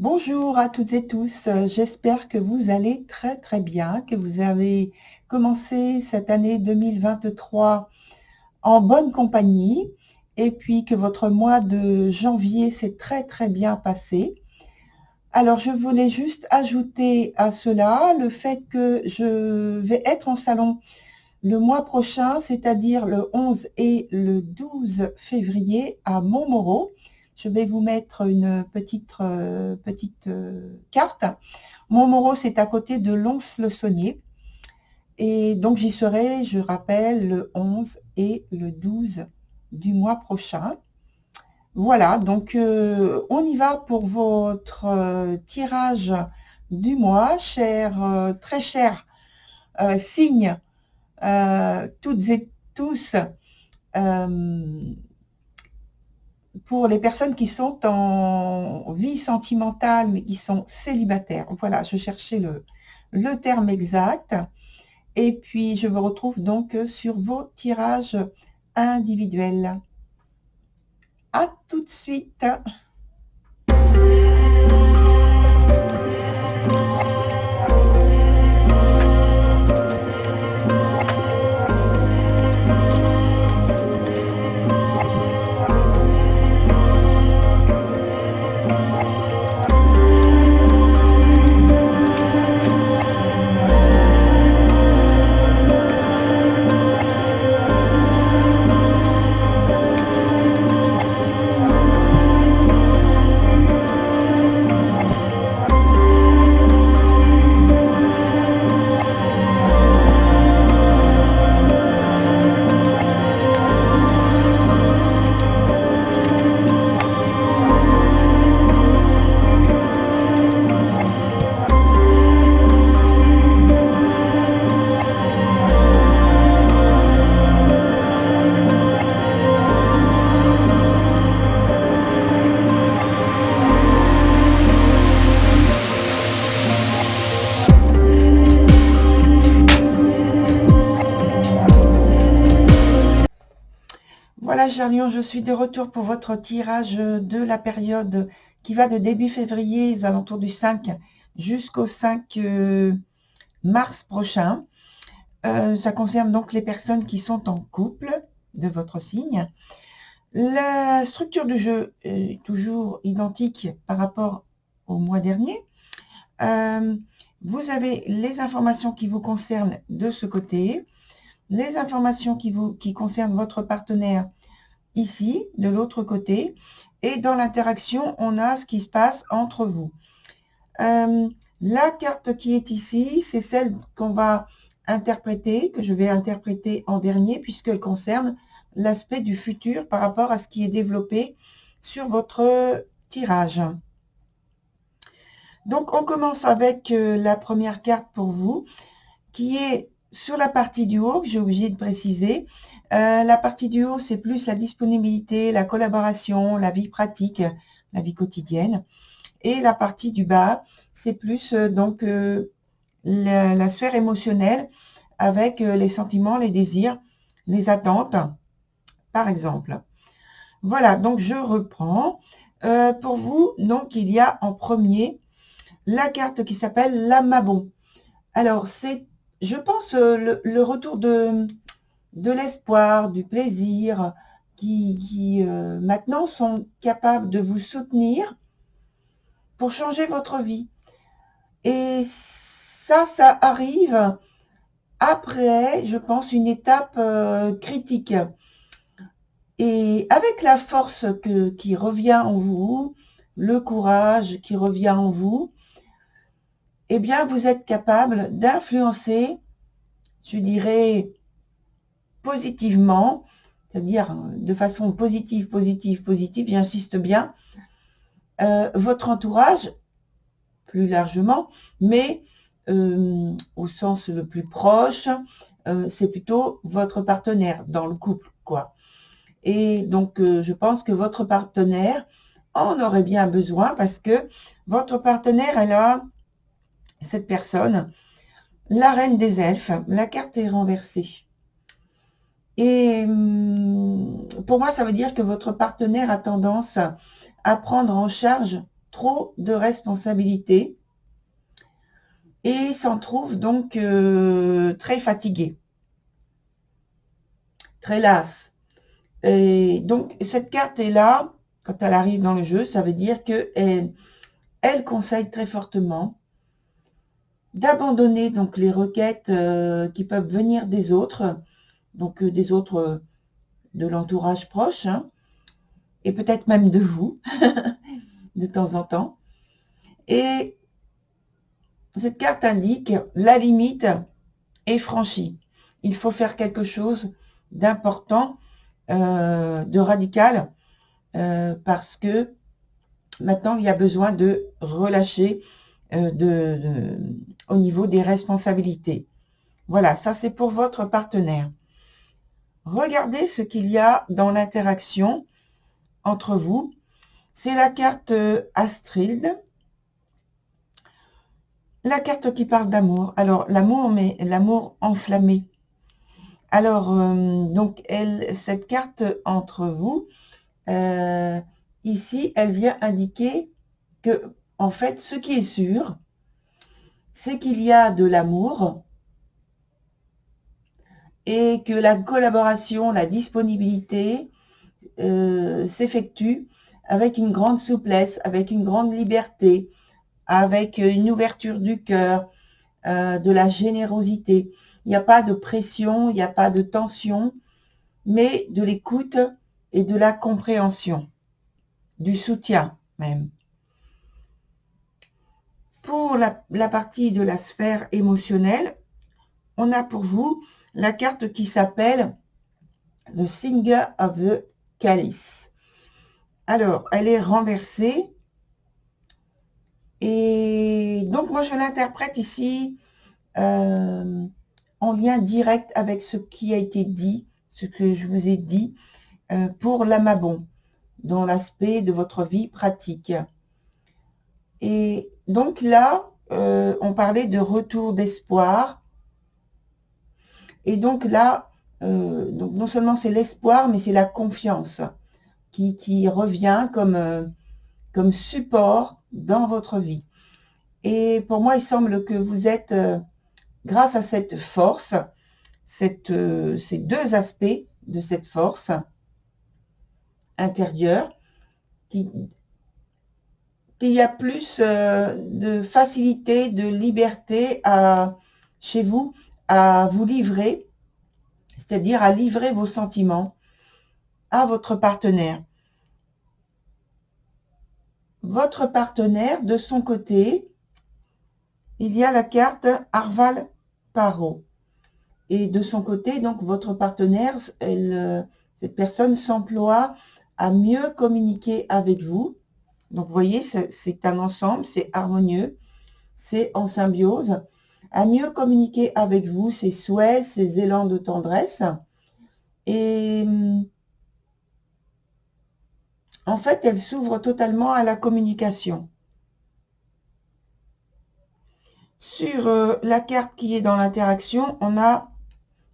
Bonjour à toutes et tous, j'espère que vous allez très très bien, que vous avez commencé cette année 2023 en bonne compagnie et puis que votre mois de janvier s'est très très bien passé. Alors je voulais juste ajouter à cela le fait que je vais être en salon le mois prochain, c'est-à-dire le 11 et le 12 février à Montmoreau. Je vais vous mettre une petite carte. Montmoreau, c'est à côté de Lons-le-Saunier. Et donc j'y serai, je rappelle, le 11 et le 12 du mois prochain. Voilà, donc on y va pour votre tirage du mois, très cher signe toutes et tous, pour les personnes qui sont en vie sentimentale, mais qui sont célibataires. Voilà, je cherchais le terme exact. Et puis, je vous retrouve donc sur vos tirages individuels. À tout de suite. Voilà, cher Lion, je suis de retour pour votre tirage de la période qui va de début février, aux alentours du 5, jusqu'au 5 mars prochain. Ça concerne donc les personnes qui sont en couple de votre signe. La structure du jeu est toujours identique par rapport au mois dernier. Vous avez les informations qui vous concernent de ce côté, les informations qui concernent votre partenaire ici, de l'autre côté, et dans l'interaction, on a ce qui se passe entre vous. La carte qui est ici, c'est celle qu'on va interpréter, que je vais interpréter en dernier, puisqu'elle concerne l'aspect du futur par rapport à ce qui est développé sur votre tirage. Donc, on commence avec la première carte pour vous, qui est sur la partie du haut, que j'ai oublié de préciser. La partie du haut, c'est plus la disponibilité, la collaboration, la vie pratique, la vie quotidienne. Et la partie du bas, c'est plus donc la sphère émotionnelle avec les sentiments, les désirs, les attentes, par exemple. Voilà, donc je reprends. Pour vous, donc, il y a en premier la carte qui s'appelle l'Amabon. Alors, c'est, je pense, le retour de l'espoir, du plaisir, qui maintenant sont capables de vous soutenir pour changer votre vie. Et ça arrive après, je pense, une étape critique. Et avec la force qui revient en vous, le courage qui revient en vous, eh bien, vous êtes capable d'influencer, je dirais, positivement, c'est-à-dire de façon positive, j'insiste bien, votre entourage, plus largement, mais au sens le plus proche, c'est plutôt votre partenaire dans le couple, quoi. Et donc, je pense que votre partenaire en aurait bien besoin parce que votre partenaire, elle a, cette personne, la reine des elfes, la carte est renversée. Et pour moi, ça veut dire que votre partenaire a tendance à prendre en charge trop de responsabilités et s'en trouve donc très fatigué, très lasse. Et donc, cette carte est là, quand elle arrive dans le jeu, ça veut dire qu'elle elle conseille très fortement d'abandonner donc les requêtes qui peuvent venir des autres, donc des autres de l'entourage proche, hein, et peut-être même de vous, de temps en temps. Et cette carte indique la limite est franchie. Il faut faire quelque chose d'important, de radical, parce que maintenant, il y a besoin de relâcher au niveau des responsabilités. Voilà, ça c'est pour votre partenaire. Regardez ce qu'il y a dans l'interaction entre vous. C'est la carte Astrid, la carte qui parle d'amour. Alors, l'amour, mais l'amour enflammé. Alors, donc, cette carte entre vous, ici, elle vient indiquer que, en fait, ce qui est sûr, c'est qu'il y a de l'amour et que la collaboration, la disponibilité s'effectue avec une grande souplesse, avec une grande liberté, avec une ouverture du cœur, de la générosité. Il n'y a pas de pression, il n'y a pas de tension, mais de l'écoute et de la compréhension, du soutien même. Pour la partie de la sphère émotionnelle, on a pour vous la carte qui s'appelle The Singer of the Chalice. Alors, elle est renversée. Et donc, moi, je l'interprète ici en lien direct avec ce qui a été dit, ce que je vous ai dit pour l'amabon, dans l'aspect de votre vie pratique. Et donc là, on parlait de retour d'espoir. Et donc là, donc non seulement c'est l'espoir, mais c'est la confiance qui revient comme support dans votre vie. Et pour moi, il semble que vous êtes, grâce à cette force, ces deux aspects de cette force intérieure, qu'il y a plus de facilité, de liberté chez vous à vous livrer, c'est-à-dire à livrer vos sentiments à votre partenaire. Votre partenaire, de son côté, il y a la carte Arval Paro. Et de son côté, donc, votre partenaire, cette personne s'emploie à mieux communiquer avec vous. Donc, vous voyez, c'est un ensemble, c'est harmonieux, c'est en symbiose. À mieux communiquer avec vous ses souhaits, ses élans de tendresse. Et en fait, elle s'ouvre totalement à la communication. Sur la carte qui est dans l'interaction, on a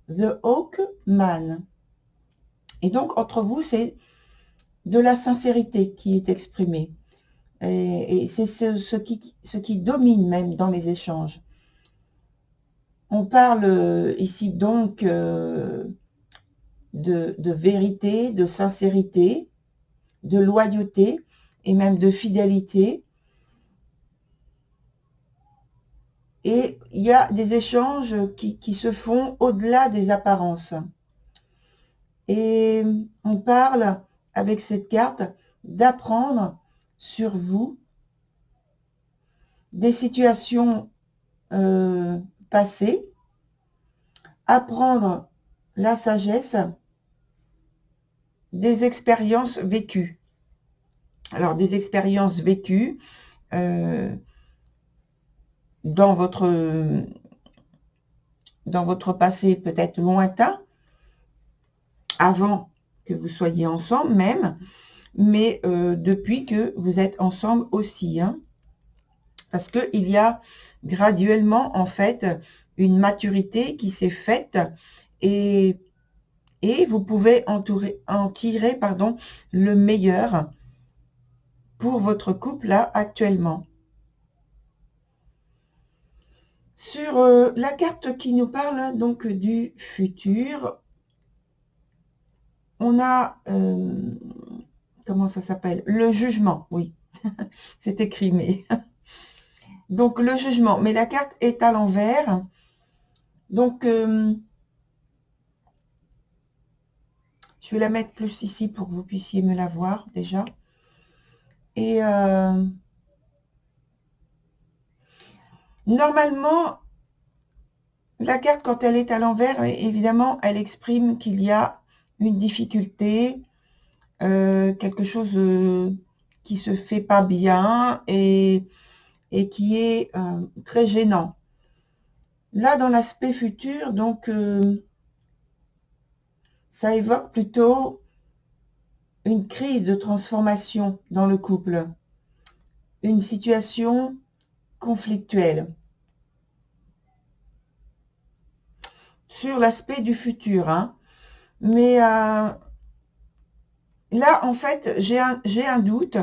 The Hawk Man. Et donc, entre vous, c'est de la sincérité qui est exprimée. Et c'est ce qui domine même dans les échanges. On parle ici donc de vérité, de sincérité, de loyauté et même de fidélité. Et il y a des échanges qui se font au-delà des apparences. Et on parle, avec cette carte, d'apprendre sur vous des situations passées, apprendre la sagesse des expériences vécues. Alors, des expériences vécues dans votre passé peut-être lointain, avant que vous soyez ensemble même, mais depuis que vous êtes ensemble aussi, hein, parce qu'il y a graduellement en fait une maturité qui s'est faite et vous pouvez en tirer le meilleur pour votre couple là actuellement. Sur la carte qui nous parle donc du futur, on a, comment ça s'appelle? Le jugement, oui, c'est écrit, mais... Donc le jugement, mais la carte est à l'envers. Donc, je vais la mettre plus ici pour que vous puissiez me la voir déjà. Et normalement, la carte, quand elle est à l'envers, évidemment, elle exprime qu'il y a une difficulté, quelque chose qui se fait pas bien et qui est très gênant. Là, dans l'aspect futur, donc, ça évoque plutôt une crise de transformation dans le couple, une situation conflictuelle. Sur l'aspect du futur, hein. Mais là, en fait, j'ai un doute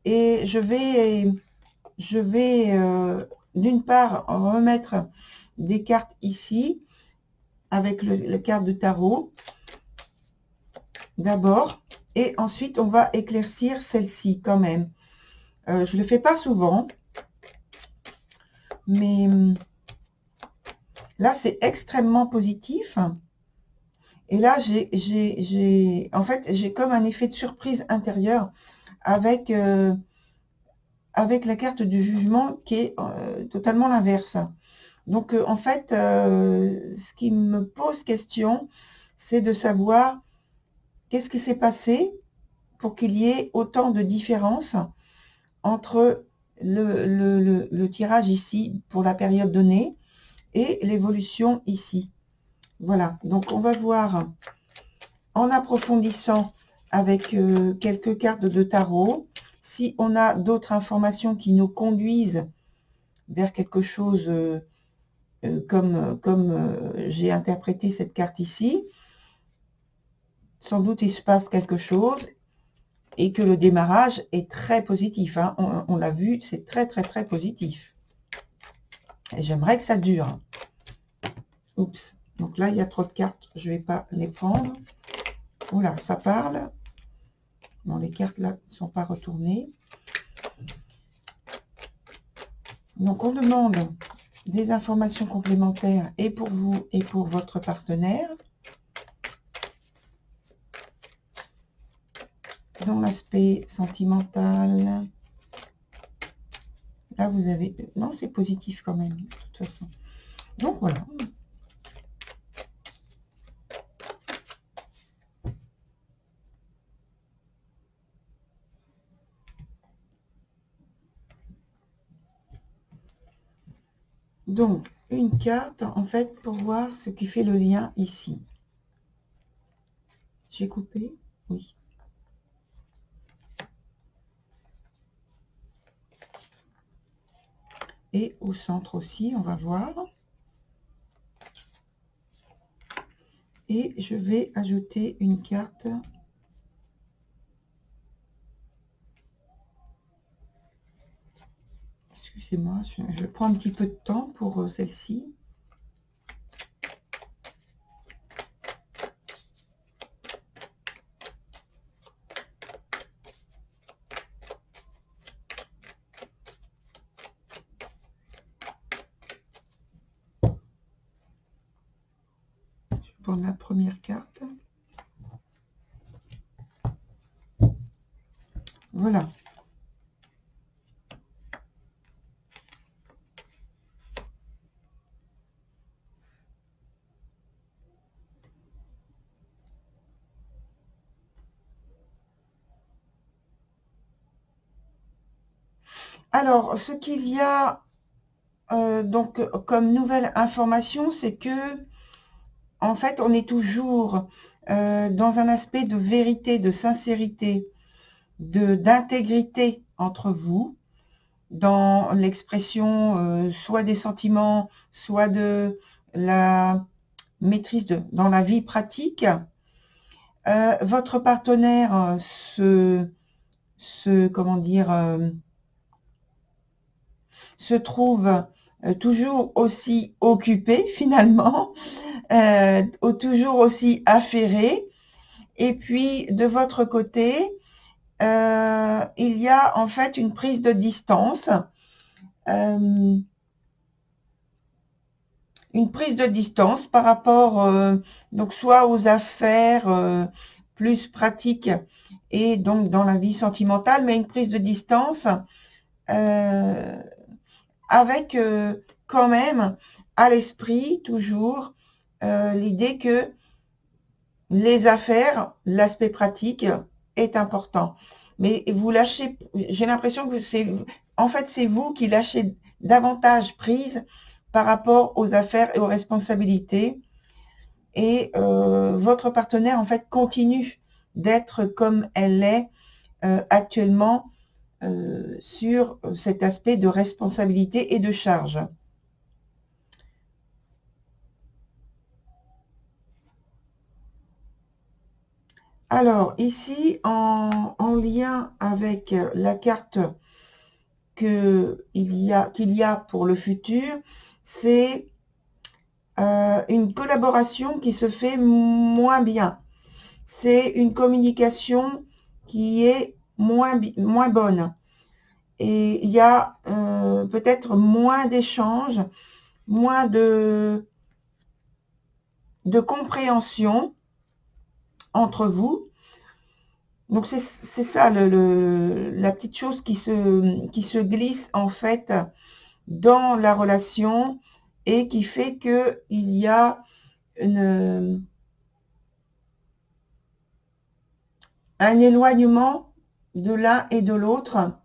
et je vais d'une part remettre des cartes ici avec la carte de tarot d'abord et ensuite on va éclaircir celle-ci quand même. Je le fais pas souvent, mais là c'est extrêmement positif. Et là en fait j'ai comme un effet de surprise intérieure avec avec la carte du jugement qui est totalement l'inverse. Donc, en fait, ce qui me pose question, c'est de savoir qu'est-ce qui s'est passé pour qu'il y ait autant de différences entre le tirage ici pour la période donnée et l'évolution ici. Voilà, donc on va voir en approfondissant avec quelques cartes de tarot, si on a d'autres informations qui nous conduisent vers quelque chose comme j'ai interprété cette carte ici. Sans doute il se passe quelque chose et que le démarrage est très positif. Hein. On l'a vu, c'est très très très positif. Et j'aimerais que ça dure. Oups. Donc là, il y a trop de cartes. Je ne vais pas les prendre. Oula, ça parle. Bon, les cartes là ne sont pas retournées. Donc on demande des informations complémentaires et pour vous et pour votre partenaire. Dans l'aspect sentimental, là vous avez... Non, c'est positif quand même, de toute façon. Donc voilà. Donc, une carte, en fait, pour voir ce qui fait le lien ici. J'ai coupé? Oui. Et au centre aussi, on va voir. Et je vais ajouter une carte. Excusez-moi, je prends un petit peu de temps pour celle-ci. Pour la première carte. Voilà. Alors, ce qu'il y a donc comme nouvelle information, c'est que en fait, on est toujours dans un aspect de vérité, de sincérité, d'intégrité entre vous, dans l'expression soit des sentiments, soit de la maîtrise dans la vie pratique. Votre partenaire comment dire, se trouve toujours aussi occupé finalement, toujours aussi affairé. Et puis de votre côté, il y a en fait une prise de distance, par rapport donc soit aux affaires plus pratiques et donc dans la vie sentimentale, mais une prise de distance avec quand même à l'esprit toujours l'idée que les affaires, l'aspect pratique est important. Mais vous lâchez, j'ai l'impression que en fait, c'est vous qui lâchez davantage prise par rapport aux affaires et aux responsabilités. Et votre partenaire, en fait, continue d'être comme elle est actuellement sur cet aspect de responsabilité et de charge. Alors, ici, en lien avec la carte qu'il y a pour le futur, c'est une collaboration qui se fait moins bien. C'est une communication qui est moins bonne. Et il y a peut-être moins d'échanges, moins de compréhension entre vous. Donc c'est ça la petite chose qui se glisse en fait dans la relation et qui fait que il y a un éloignement de l'un et de l'autre.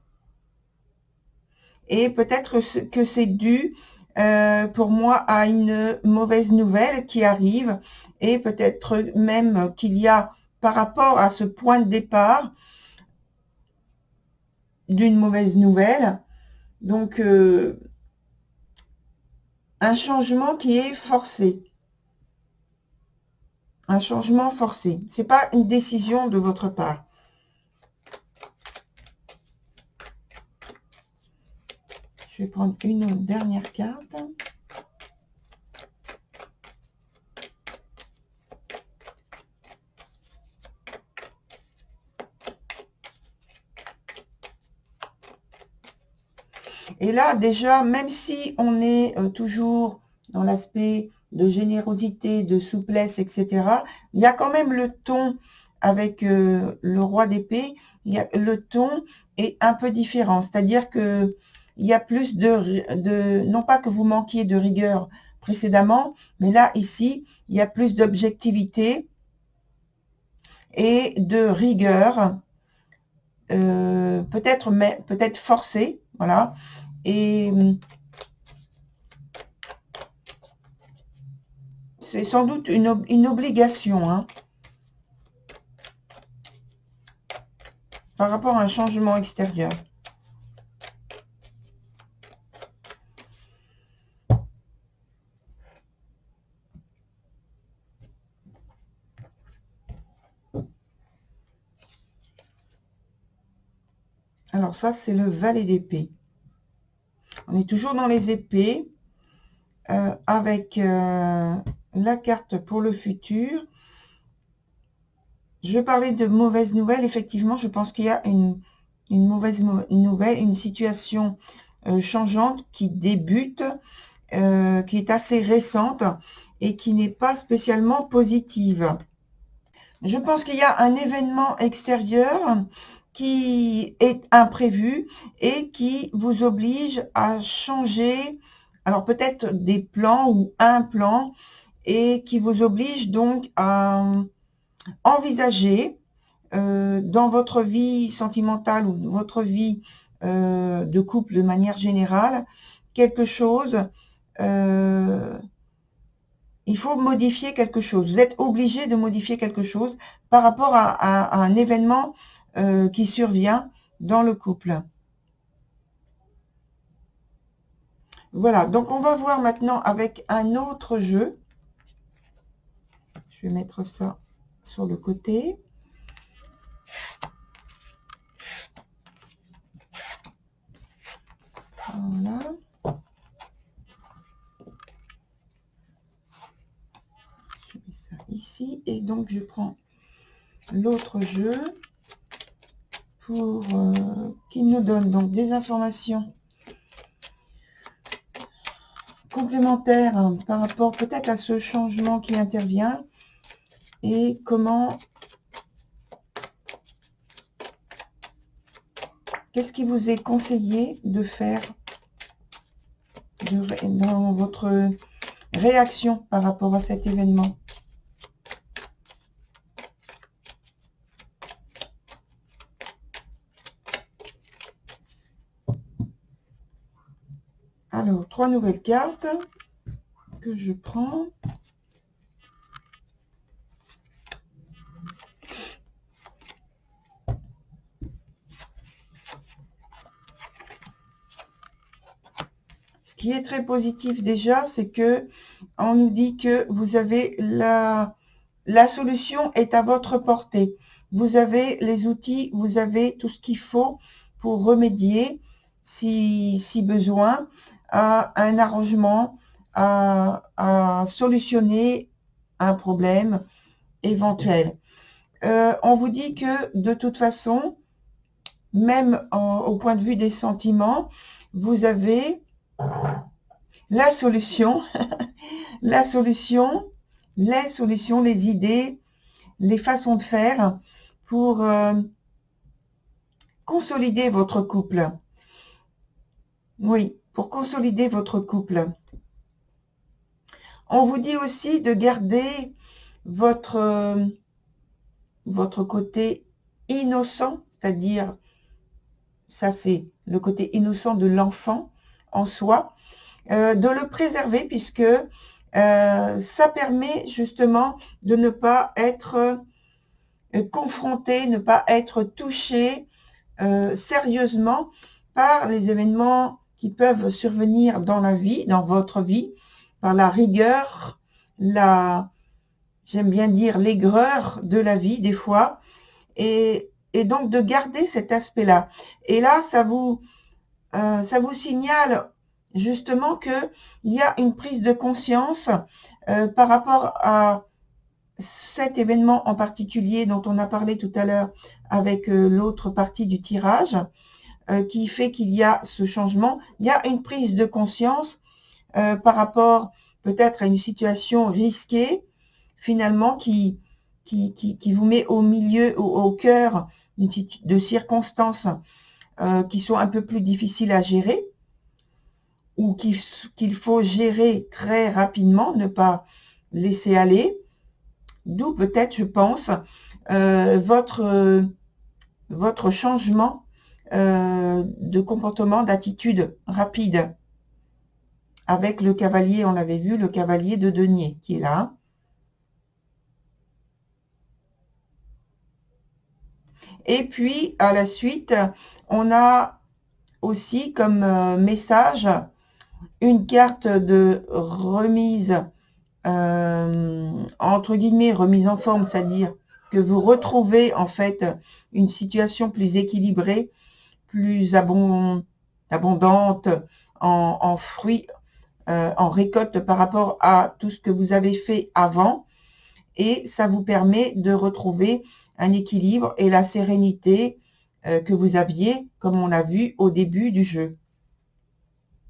Et peut-être que c'est dû pour moi à une mauvaise nouvelle qui arrive, et peut-être même qu'il y a par rapport à ce point de départ d'une mauvaise nouvelle, donc un changement qui est forcé. Un changement forcé. C'est pas une décision de votre part. Je vais prendre une dernière carte. Et là, déjà, même si on est toujours dans l'aspect de générosité, de souplesse, etc., il y a quand même le ton avec le roi d'épée, le ton est un peu différent. C'est-à-dire que il y a plus non pas que vous manquiez de rigueur précédemment, mais là, ici, il y a plus d'objectivité et de rigueur, peut-être forcée, voilà. Et c'est sans doute une obligation hein, par rapport à un changement extérieur. Alors ça, c'est le valet d'épée. On est toujours dans les épées avec la carte pour le futur. Je parlais de mauvaises nouvelles. Effectivement, je pense qu'il y a une mauvaise nouvelle, une situation changeante qui débute, qui est assez récente et qui n'est pas spécialement positive. Je pense qu'il y a un événement extérieur qui est imprévu et qui vous oblige à changer, alors peut-être des plans ou un plan, et qui vous oblige donc à envisager dans votre vie sentimentale ou votre vie de couple de manière générale, quelque chose, il faut modifier quelque chose. Vous êtes obligé de modifier quelque chose par rapport à un événement qui survient dans le couple. Voilà, donc on va voir maintenant avec un autre jeu. Je vais mettre ça sur le côté. Voilà. Je mets ça ici. Et donc, je prends l'autre jeu pour qu'il nous donne donc des informations complémentaires hein, par rapport peut-être à ce changement qui intervient et comment, qu'est-ce qui vous est conseillé de faire dans votre réaction par rapport à cet événement. Alors, 3 nouvelles cartes que je prends. Ce qui est très positif déjà, c'est que on nous dit que vous avez la solution est à votre portée. Vous avez les outils, vous avez tout ce qu'il faut pour remédier, si besoin, à un arrangement, à solutionner un problème éventuel. On vous dit que de toute façon, même au point de vue des sentiments, vous avez la solution, la solution, les solutions, les idées, les façons de faire pour consolider votre couple. Oui, pour consolider votre couple. On vous dit aussi de garder votre côté innocent, c'est-à-dire, ça c'est le côté innocent de l'enfant en soi, de le préserver puisque ça permet justement de ne pas être confronté, ne pas être touché sérieusement par les événements qui peuvent survenir dans la vie, dans votre vie, par la rigueur, j'aime bien dire l'aigreur de la vie des fois, et donc de garder cet aspect-là. Et là, ça vous signale justement qu'il y a une prise de conscience par rapport à cet événement en particulier dont on a parlé tout à l'heure avec l'autre partie du tirage, qui fait qu'il y a ce changement. Il y a une prise de conscience par rapport peut-être à une situation risquée, finalement, qui vous met au milieu, au cœur de circonstances qui sont un peu plus difficiles à gérer, ou qu'il faut gérer très rapidement, ne pas laisser aller. D'où peut-être, je pense, votre changement de comportement, d'attitude rapide. Avec le cavalier, on l'avait vu, le cavalier de denier qui est là. Et puis, à la suite, on a aussi comme message une carte de remise, entre guillemets, remise en forme, c'est-à-dire que vous retrouvez en fait une situation plus équilibrée, plus abondante en fruits, en récolte par rapport à tout ce que vous avez fait avant. Et ça vous permet de retrouver un équilibre et la sérénité que vous aviez, comme on l'a vu au début du jeu,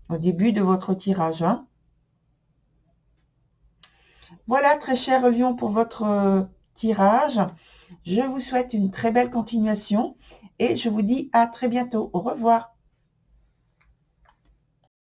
au début de votre tirage. Hein. Voilà, très cher Lion, pour votre tirage. Je vous souhaite une très belle continuation et je vous dis à très bientôt. Au revoir.